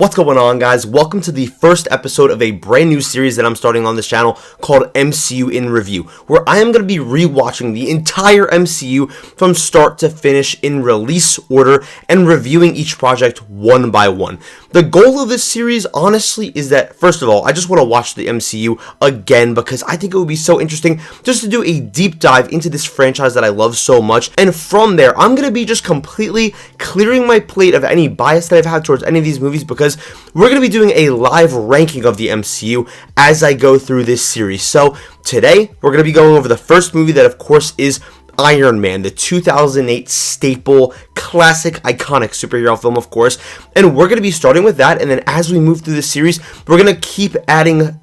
What's going on, guys? Welcome to the first episode of a brand new series that I'm starting on this channel called MCU In Review, where I am going to be rewatching the entire MCU from start to finish in release order and reviewing each project one by one. The goal of this series, honestly, is that, first of all, I just want to watch the MCU again because I think it would be so interesting just to do a deep dive into this franchise that I love so much. And from there, I'm going to be just completely clearing my plate of any bias that I've had towards any of these movies because we're going to be doing a live ranking of the MCU as I go through this series. So today, we're going to be going over the first movie that, of course, is Iron Man, the 2008 staple, classic, iconic superhero film, of course. And we're going to be starting with that, and then as we move through this series, we're going to keep adding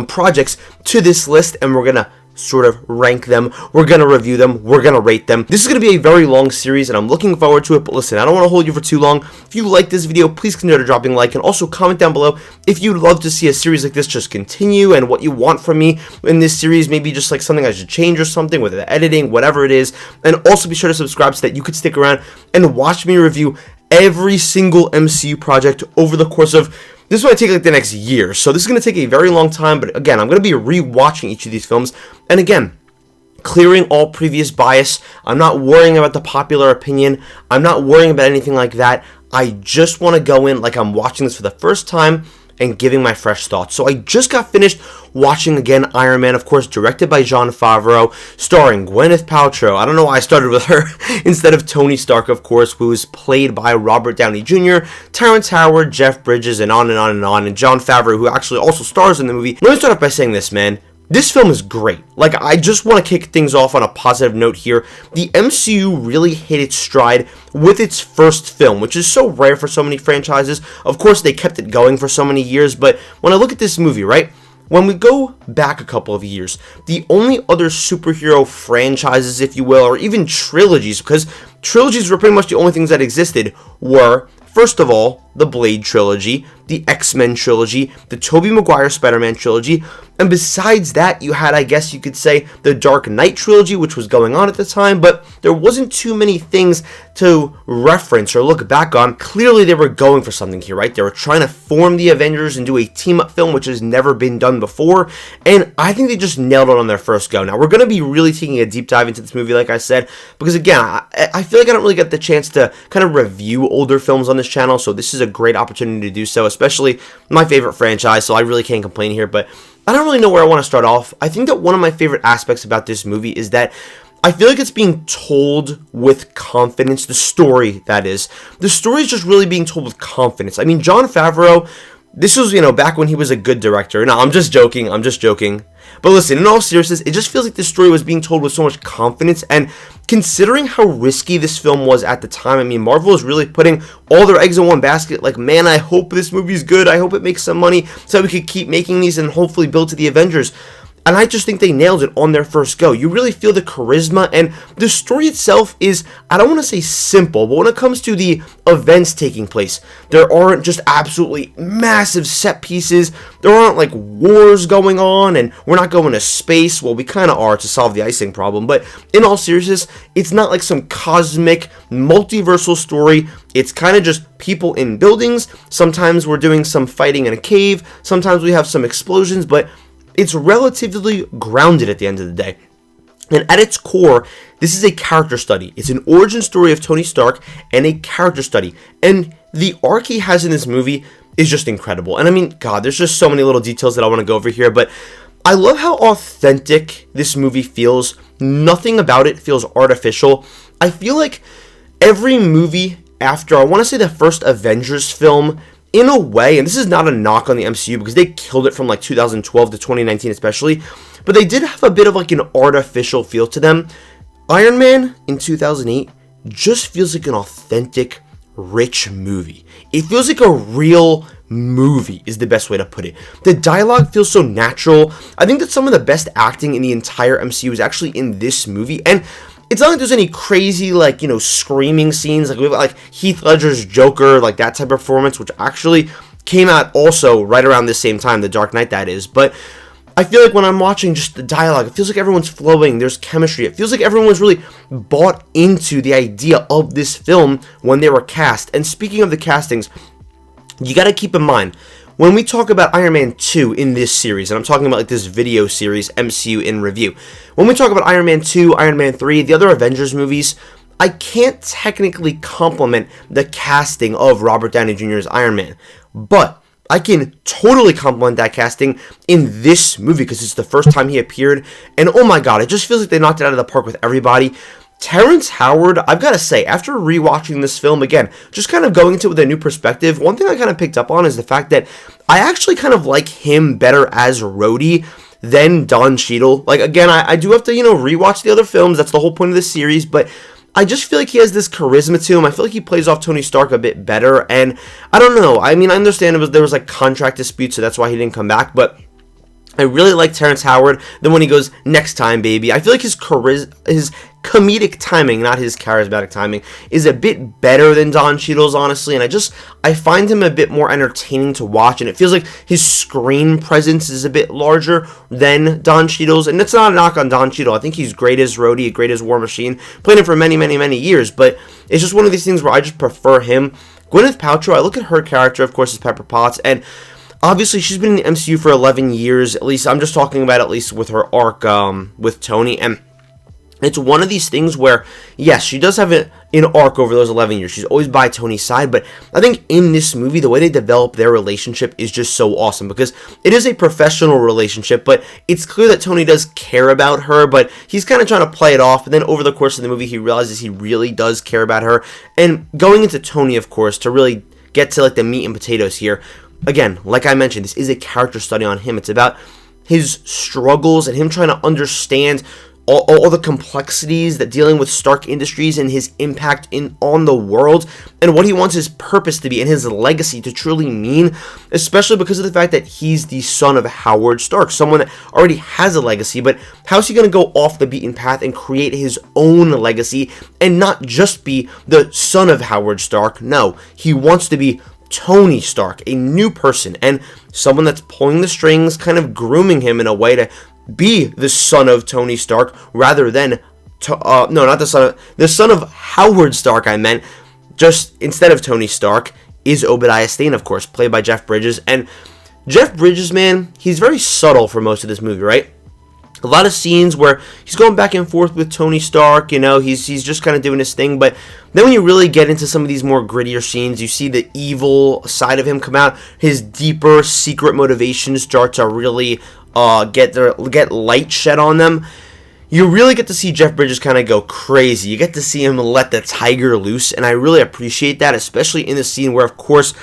projects to this list, and we're going to sort of rank them, we're going to review them, we're going to rate them. This is going to be a very long series and I'm looking forward to it, but listen, I don't want to hold you for too long. If you like this video, please consider dropping a like and also comment down below if you'd love to see a series like this just continue and what you want from me in this series, maybe just like something I should change or something with the editing, whatever it is. And also be sure to subscribe so that you could stick around and watch me review every single MCU project over the course of this might take like the next year, so this is going to take a very long time, but again, I'm going to be rewatching each of these films, and again, clearing all previous bias. I'm not worrying about the popular opinion. I'm not worrying about anything like that. I just want to go in like I'm watching this for the first time and giving my fresh thoughts. So I just got finished watching again Iron Man, of course, directed by Jon Favreau, starring Gwyneth Paltrow. I don't know why I started with her instead of Tony Stark, of course, who was played by Robert Downey Jr., Terrence Howard, Jeff Bridges, and on and on and on, and Jon Favreau, who actually also stars in the movie. Let me start off by saying this, man. This film is great. Like, I just want to kick things off on a positive note here. The MCU really hit its stride with its first film, which is so rare for so many franchises. Of course, they kept it going for so many years, but when I look at this movie, right, when we go back a couple of years, the only other superhero franchises, if you will, or even trilogies, because trilogies were pretty much the only things that existed, were, first of all, the Blade trilogy, the X-Men trilogy, the Tobey Maguire Spider-Man trilogy, and besides that, you had, I guess you could say, the Dark Knight trilogy, which was going on at the time, but there wasn't too many things to reference or look back on. Clearly, they were going for something here, right? They were trying to form the Avengers and do a team-up film, which has never been done before, and I think they just nailed it on their first go. Now, we're going to be really taking a deep dive into this movie, like I said, because, again, I feel like I don't really get the chance to kind of review older films on this channel, so this is a great opportunity to do so, especially my favorite franchise, so I really can't complain here, but I don't really know where I want to start off. I think that one of my favorite aspects about this movie is that I feel like it's being told with confidence, the story, that is. The story is just really being told with confidence. I mean, Jon Favreau, this was, back when he was a good director. No, I'm just joking. But listen, in all seriousness, it just feels like this story was being told with so much confidence, and considering how risky this film was at the time, I mean, Marvel is really putting all their eggs in one basket. Like, man, I hope this movie's good. I hope it makes some money so we could keep making these and hopefully build to the Avengers. And I just think they nailed it on their first go. You really feel the charisma, and the story itself is, I don't want to say simple, but when it comes to the events taking place, there aren't just absolutely massive set pieces. There aren't like wars going on, and we're not going to space. Well, we kind of are to solve the icing problem, but in all seriousness, it's not like some cosmic, multiversal story. It's kind of just people in buildings. Sometimes we're doing some fighting in a cave. Sometimes we have some explosions, but it's relatively grounded at the end of the day. And at its core, this is a character study. It's an origin story of Tony Stark and a character study. And the arc he has in this movie is just incredible. And I mean, God, there's just so many little details that I want to go over here, but I love how authentic this movie feels. Nothing about it feels artificial. I feel like every movie after, I want to say the first Avengers film, in a way, and this is not a knock on the MCU because they killed it from like 2012 to 2019 especially, but they did have a bit of like an artificial feel to them. Iron Man in 2008 just feels like an authentic, rich movie. It feels like a real movie is the best way to put it. The dialogue feels so natural. I think that some of the best acting in the entire MCU is actually in this movie, and it's not like there's any crazy, like, screaming scenes. Like, we've got, like, Heath Ledger's Joker, like, that type of performance, which actually came out also right around the same time, The Dark Knight, that is. But I feel like when I'm watching just the dialogue, it feels like everyone's flowing, there's chemistry. It feels like everyone was really bought into the idea of this film when they were cast. And speaking of the castings, you got to keep in mind, when we talk about Iron Man 2 in this series, and I'm talking about like this video series, MCU in review, when we talk about Iron Man 2, Iron Man 3, the other Avengers movies, I can't technically compliment the casting of Robert Downey Jr.'s Iron Man, but I can totally compliment that casting in this movie because it's the first time he appeared, and oh my god, it just feels like they knocked it out of the park with everybody. Terrence Howard, I've got to say, after rewatching this film again, just kind of going into it with a new perspective, one thing I kind of picked up on is the fact that I actually kind of like him better as Rhodey than Don Cheadle. Like, again, I do have to, rewatch the other films. That's the whole point of this series, but I just feel like he has this charisma to him. I feel like he plays off Tony Stark a bit better, and I don't know. I mean, I understand there was like contract disputes, so that's why he didn't come back, but I really like Terrence Howard. Then when he goes, next time, baby, I feel like his comedic timing, not his charismatic timing, is a bit better than Don Cheadle's, honestly, and I find him a bit more entertaining to watch, and it feels like his screen presence is a bit larger than Don Cheadle's, and that's not a knock on Don Cheadle. I think he's great as Rhodey, great as War Machine, played him for many, many, many years, but it's just one of these things where I just prefer him. Gwyneth Paltrow, I look at her character, of course, as Pepper Potts, and obviously, she's been in the MCU for 11 years, at least. I'm just talking about at least with her arc with Tony, and it's one of these things where, yes, she does have an arc over those 11 years. She's always by Tony's side, but I think in this movie, the way they develop their relationship is just so awesome, because it is a professional relationship, but it's clear that Tony does care about her, but he's kind of trying to play it off, and then over the course of the movie, he realizes he really does care about her, and going into Tony, of course, to really get to like the meat and potatoes here. Again, like I mentioned, this is a character study on him. It's about his struggles and him trying to understand all the complexities that dealing with Stark Industries and his impact on the world, and what he wants his purpose to be and his legacy to truly mean, especially because of the fact that he's the son of Howard Stark, someone that already has a legacy, but how's he going to go off the beaten path and create his own legacy and not just be the son of Howard Stark? No, he wants to be Tony Stark, a new person, and someone that's pulling the strings, kind of grooming him in a way to be the son of Tony Stark, rather than, the son of Howard Stark, I meant, just instead of Tony Stark, is Obadiah Stane, of course, played by Jeff Bridges, and Jeff Bridges, man, he's very subtle for most of this movie, right? A lot of scenes where he's going back and forth with Tony Stark, he's just kind of doing his thing, but then when you really get into some of these more grittier scenes, you see the evil side of him come out, his deeper secret motivations start to really get light shed on them. You really get to see Jeff Bridges kind of go crazy. You get to see him let the tiger loose, and I really appreciate that, especially in the scene where, of course,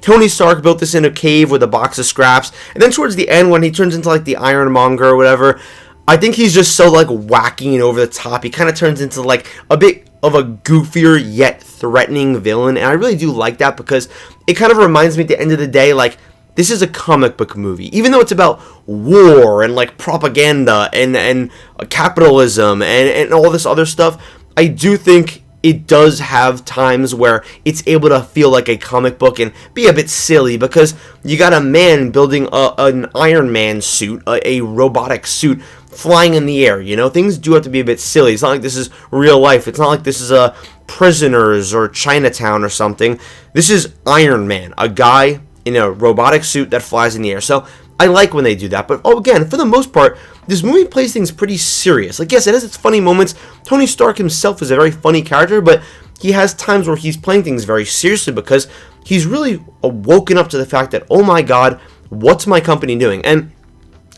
Tony Stark built this in a cave with a box of scraps, and then towards the end when he turns into like the Ironmonger or whatever, I think he's just so like wacky and over the top. He kind of turns into like a bit of a goofier yet threatening villain, and I really do like that because it kind of reminds me at the end of the day, like, this is a comic book movie. Even though it's about war and like propaganda and capitalism and all this other stuff, I do think it does have times where it's able to feel like a comic book and be a bit silly, because you got a man building an Iron Man suit, a robotic suit, flying in the air. Things do have to be a bit silly. It's not like this is real life. It's not like this is Prisoners or Chinatown or something. This is Iron Man, a guy in a robotic suit that flies in the air. So I like when they do that, but again, for the most part, this movie plays things pretty serious. Like, yes, it has its funny moments. Tony Stark himself is a very funny character, but he has times where he's playing things very seriously because he's really woken up to the fact that, oh my god, what's my company doing? And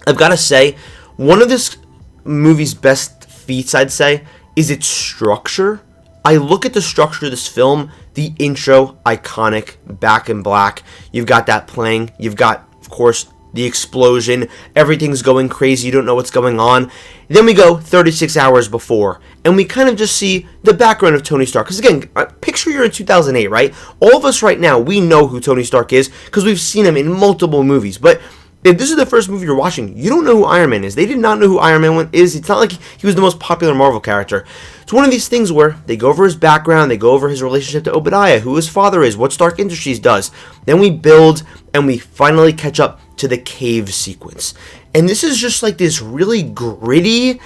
I've got to say, one of this movie's best feats, I'd say, is its structure. I look at the structure of this film, the intro, iconic, back in black. You've got that playing. You've got, of course, the explosion. Everything's going crazy. You don't know what's going on. Then we go 36 hours before, and we kind of just see the background of Tony Stark. Because again, picture you're in 2008, right? All of us right now, we know who Tony Stark is because we've seen him in multiple movies. But if this is the first movie you're watching, you don't know who Iron Man is. They did not know who Iron Man is. It's not like he was the most popular Marvel character. It's one of these things where they go over his background, they go over his relationship to Obadiah, who his father is, what Stark Industries does. Then we build, and we finally catch up to the cave sequence. And this is just like this really gritty,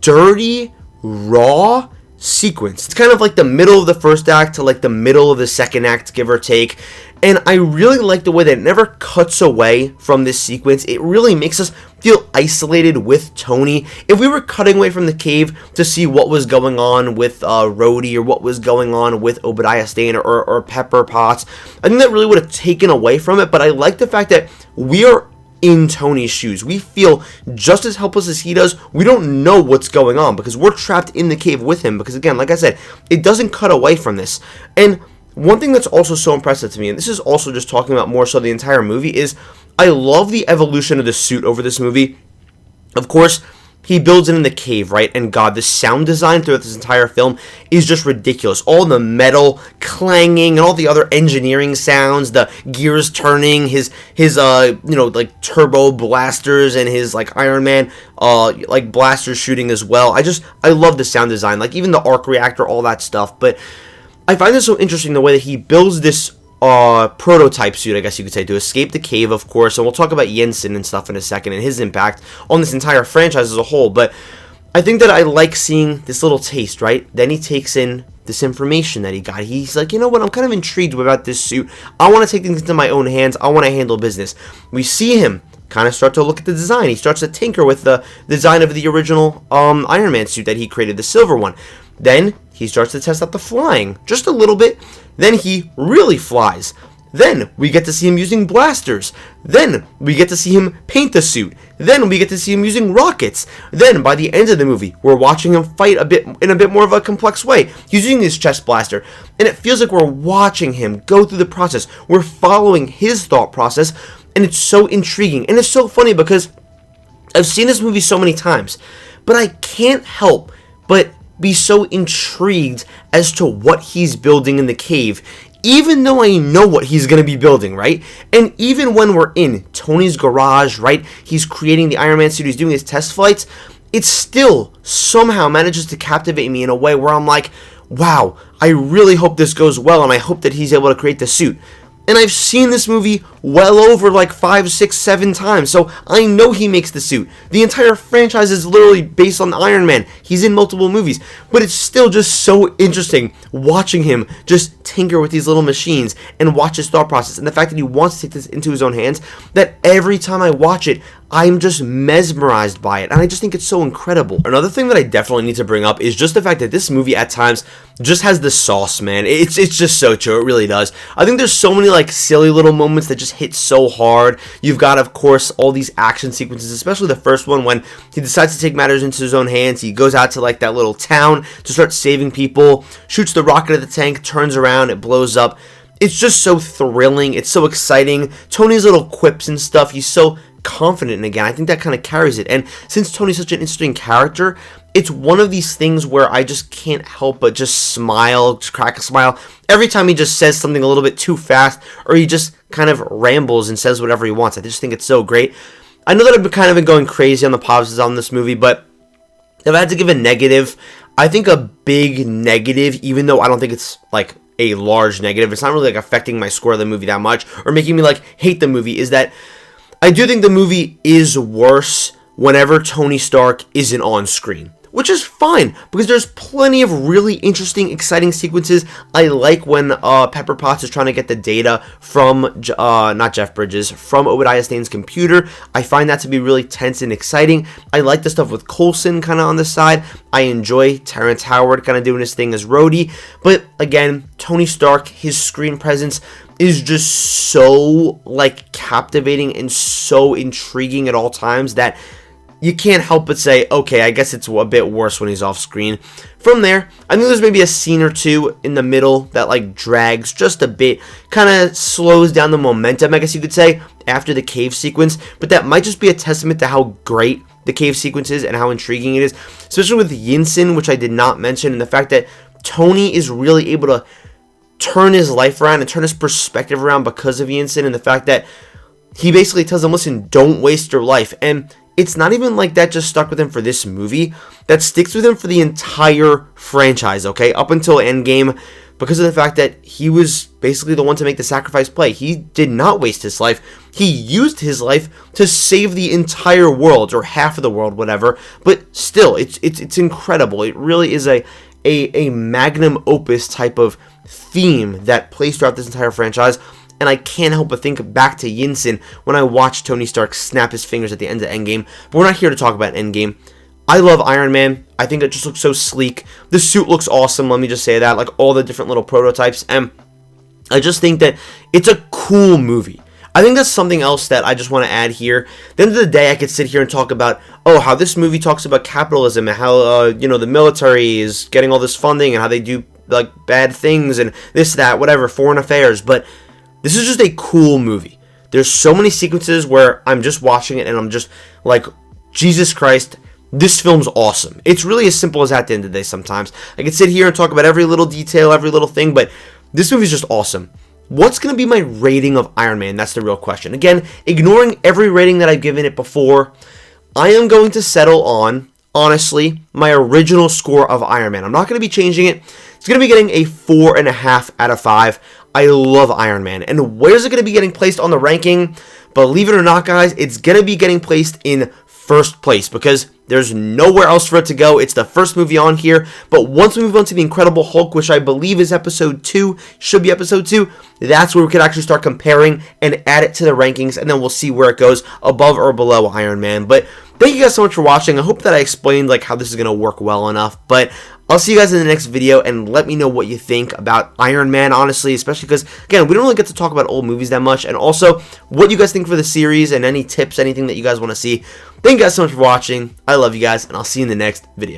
dirty, raw, sequence. It's kind of like the middle of the first act to like the middle of the second act, give or take. And I really like the way that it never cuts away from this sequence. It really makes us feel isolated with Tony. If we were cutting away from the cave to see what was going on with Rhodey, or what was going on with Obadiah Stane or Pepper Potts, I think that really would have taken away from it. But I like the fact that we are in Tony's shoes. We feel just as helpless as he does. We don't know what's going on because we're trapped in the cave with him. Because again, like I said, it doesn't cut away from this. And one thing that's also so impressive to me, and this is also just talking about more so the entire movie, is I love the evolution of the suit over this movie. Of course, he builds it in the cave, right? And God, the sound design throughout this entire film is just ridiculous. All the metal clanging and all the other engineering sounds, the gears turning, his like turbo blasters and his like Iron Man like blasters shooting as well. I love the sound design, like even the arc reactor, all that stuff. But I find this so interesting, the way that he builds this prototype suit, I guess you could say, to escape the cave, of course. And we'll talk about Yinsen and stuff in a second and his impact on this entire franchise as a whole. But I think that I like seeing this little taste, right? Then he takes in this information that he got. He's like, you know what? I'm kind of intrigued about this suit. I want to take things into my own hands. I want to handle business. We see him kind of start to look at the design. He starts to tinker with the design of the original Iron Man suit that he created, the silver one. Then he starts to test out the flying, just a little bit. Then he really flies. Then we get to see him using blasters. Then we get to see him paint the suit. Then we get to see him using rockets. Then by the end of the movie, we're watching him fight in a bit more of a complex way. He's using his chest blaster, and it feels like we're watching him go through the process. We're following his thought process, and it's so intriguing. And it's so funny because I've seen this movie so many times, but I can't help but be so intrigued as to what he's building in the cave, even though I know what he's going to be building, right? And even when we're in Tony's garage, right, he's creating the Iron Man suit, he's doing his test flights, it still somehow manages to captivate me in a way where I'm like, wow, I really hope this goes well, and I hope that he's able to create the suit. And I've seen this movie well over like 5, 6, 7 times, so I know he makes the suit. The entire franchise is literally based on Iron Man. He's in multiple movies, but it's still just so interesting watching him just tinker with these little machines and watch his thought process. And the fact that he wants to take this into his own hands, that every time I watch it, I'm just mesmerized by it, and I just think it's so incredible. Another thing that I definitely need to bring up is just the fact that this movie at times just has the sauce, man. It's just so true, it really does. I think there's so many like silly little moments that just hit so hard. You've got, of course, all these action sequences, especially the first one when he decides to take matters into his own hands. He goes out to like that little town to start saving people, shoots the rocket at the tank, turns around, it blows up. It's just so thrilling. It's so exciting. Tony's little quips and stuff, he's so confident, and again, I think that kind of carries it. And since Tony's such an interesting character, it's one of these things where I just can't help but just smile, just crack a smile every time he just says something a little bit too fast, or he just kind of rambles and says whatever he wants. I just think it's so great. I know that I've kind of been going crazy on the positives on this movie, but if I had to give a negative, I think a big negative, even though I don't think it's like a large negative, it's not really like affecting my score of the movie that much or making me like hate the movie, is that I do think the movie is worse whenever Tony Stark isn't on screen, which is fine because there's plenty of really interesting, exciting sequences. I like when Pepper Potts is trying to get the data from, not Jeff Bridges, from Obadiah Stane's computer. I find that to be really tense and exciting. I like the stuff with Coulson kind of on the side. I enjoy Terrence Howard kind of doing his thing as Rhodey. But again, Tony Stark, his screen presence is just so like captivating and so intriguing at all times that you can't help but say, okay, I guess it's a bit worse when he's off screen. From there, I think there's maybe a scene or two in the middle that like drags just a bit, kind of slows down the momentum, I guess you could say, after the cave sequence, but that might just be a testament to how great the cave sequence is and how intriguing it is, especially with Yinsen, which I did not mention, and the fact that Tony is really able to turn his life around and turn his perspective around because of Yinsen, and the fact that he basically tells him, listen, don't waste your life. And it's not even like that just stuck with him for this movie. That sticks with him for the entire franchise, okay? Up until Endgame, because of the fact that he was basically the one to make the sacrifice play. He did not waste his life. He used his life to save the entire world, or half of the world, whatever. But still, it's incredible. It really is a a magnum opus type of theme that plays throughout this entire franchise. And I can't help but think back to Yinsen when I watched Tony Stark snap his fingers at the end of Endgame. But we're not here to talk about Endgame. I love Iron Man. I think it just looks so sleek. The suit looks awesome, let me just say that. Like all the different little prototypes. And I just think that it's a cool movie. I think that's something else that I just want to add here. At the end of the day, I could sit here and talk about, how this movie talks about capitalism and how, the military is getting all this funding and how they do, like, bad things and this, that, whatever, foreign affairs. But this is just a cool movie. There's so many sequences where I'm just watching it and I'm just like, Jesus Christ, this film's awesome. It's really as simple as that at the end of the day sometimes. I could sit here and talk about every little detail, every little thing, but this movie's just awesome. What's going to be my rating of Iron Man? That's the real question. Again, ignoring every rating that I've given it before, I am going to settle on, honestly, my original score of Iron Man. I'm not going to be changing it. It's going to be getting a 4.5 out of 5. I love Iron Man. And where's it going to be getting placed on the ranking? Believe it or not, guys, it's going to be getting placed in first place because there's nowhere else for it to go. It's the first movie on here. But once we move on to the Incredible Hulk, which I believe is episode 2, should be episode 2, that's where we could actually start comparing and add it to the rankings, and then we'll see where it goes above or below Iron Man. But thank you guys so much for watching. I hope that I explained like how this is going to work well enough. But I'll see you guys in the next video, and let me know what you think about Iron Man, honestly, especially because, again, we don't really get to talk about old movies that much, and also what you guys think for the series and any tips, anything that you guys want to see. Thank you guys so much for watching. I love you guys, and I'll see you in the next video.